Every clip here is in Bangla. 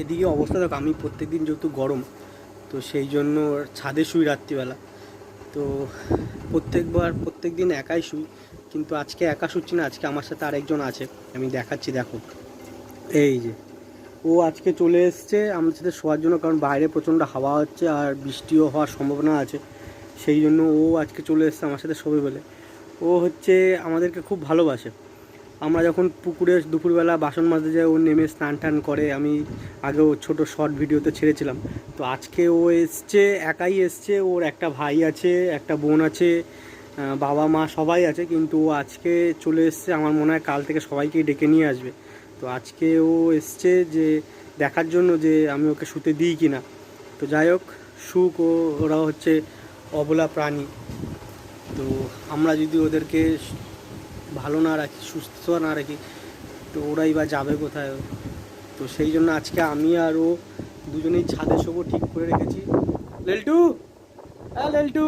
এদিকে অবস্থা দেখো, আমি প্রত্যেকদিন যেহেতু গরম, তো সেই জন্য ছাদে শুই রাত্রিবেলা। তো প্রত্যেক দিন একাই শুই, কিন্তু আজকে একা শুচ্ছি না, আজকে আমার সাথে আরেকজন আছে। আমি দেখাচ্ছি, দেখো এই যে ও আজকে চলে এসছে আমার সাথে শোয়ার জন্য, কারণ বাইরে প্রচণ্ড হাওয়া হচ্ছে আর বৃষ্টিও হওয়ার সম্ভাবনা আছে। সেই জন্য ও আজকে চলে এসছে আমার সাথে শোবে বলে। ও হচ্ছে আমাদেরকে খুব ভালোবাসে। আমরা যখন পুকুরে দুপুরবেলা বাসন মাজতে যাই, ও নেমে স্নান টান করে। আমি আগেও ছোট শর্ট ভিডিওতে ছেড়েছিলাম। তো আজকে ও এসছে, একাই এসছে, ওর একটা ভাই আছে, একটা বোন আছে, বাবা মা সবাই আছে, কিন্তু ও আজকে চলে এসছে। আমার মনে হয় কাল থেকে সবাইকেই ডেকে নিয়ে আসবে। তো আজকে ও এসছে যে দেখার জন্য যে আমি ওকে শুতে দিই কি না। তো যাই হোক, সুখ ওরা হচ্ছে অবলা প্রাণী। তো আমরা যদি ওদেরকে ভালো না রাখি, সুস্থ না রাখি, তো ওরাই বা যাবে কোথায়। তো সেই জন্য আজকে আমি আর ও দুজনেই ছাদে শোবো ঠিক করে রেখেছি। লেল্টু, হ্যাঁ লেল্টু,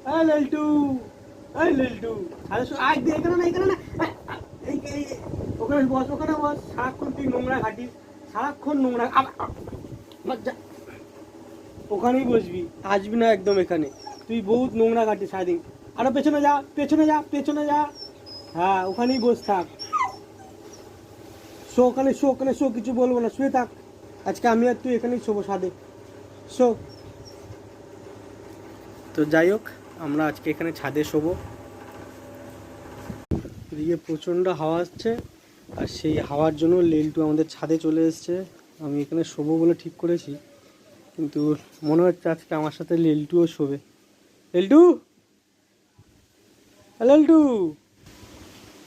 হ্যাঁ লেল্টু, হ্যাঁ লেল্টু, ছাদে শো। আয় দে, এখানে না, এখানে না, ওখানে বস, ওখানে বস। সারাক্ষণ তুই নোংরা ঘাটিস, সারাক্ষণ নোংরা। ওখানেই বসবি, আসবি না একদম এখানে। তুই বহুত নোংরা ঘাটিস সারাদিন। আরো পেছনে যা, পেছনে যা, পেছনে যা। হ্যাঁ, ওখানেই বস থাক। শো, ওখানে শো, ওখানে শো, কিছু বলবো না, শুয়ে থাক। আজকে আমি আর তুই এখানেই শোবো ছাদে। শো। তো যাই হোক, আমরা আজকে এখানে ছাদে শোবো। এদিকে প্রচণ্ড হাওয়া আসছে, আর সেই হাওয়ার জন্য লেল্টু আমাদের ছাদে চলে এসছে। আমি এখানে শোবো বলে ঠিক করেছি, কিন্তু মনে হচ্ছে আজকে আমার সাথে লেল্টুও শোবে। লেল্টু, লেল্টু,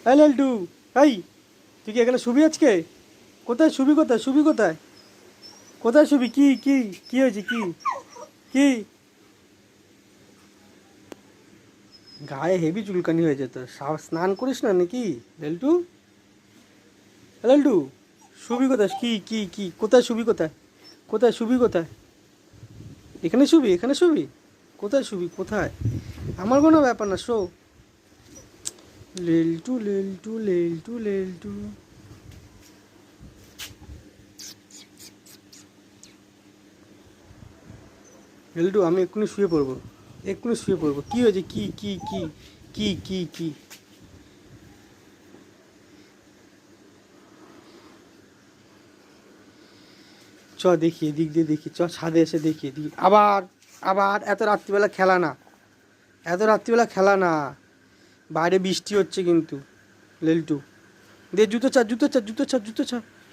হ্যাঁ লেল্টু, এই তুই কি এখানে শুবি আজকে? কোথায় শুবি, কোথায় শুবি, কোথায় কোথায় শুবি? কি কি কি হয়েছে, কি কি? গায়ে হেভি চুলকানি হয়েছে তো, স্নান করিস না নাকি লেল্টু? লেল্টু, শুবি কোথায়? কি কি কি কোথায় শুবি, কোথায় কোথায় শুবি, কোথায়? এখানে শুবি, এখানে শুবি? কোথায় শুবি, কোথায়? আমার কোনো ব্যাপার না, শো। লেল্টু, লেল্টু, লেল্টু, লেল্টু। লেল্টু, আমি এক্ষুনি শুয়ে পড়বো, এক্ষুনি শুয়ে পড়বো। কি হয়েছে, কি কি কি কি কি কি? চ দেখি, এদিক দিয়ে দেখি, চ ছাদে এসে দেখি, এদিকে আবার। আবার এত রাত্রিবেলা খেলা না, এত রাত্রিবেলা খেলা না। বাইরে বৃষ্টি হচ্ছে কিন্তু লেল্টু। দে জুতো ছা, জুতো ছা, জুতো ছা, জুতো ছা।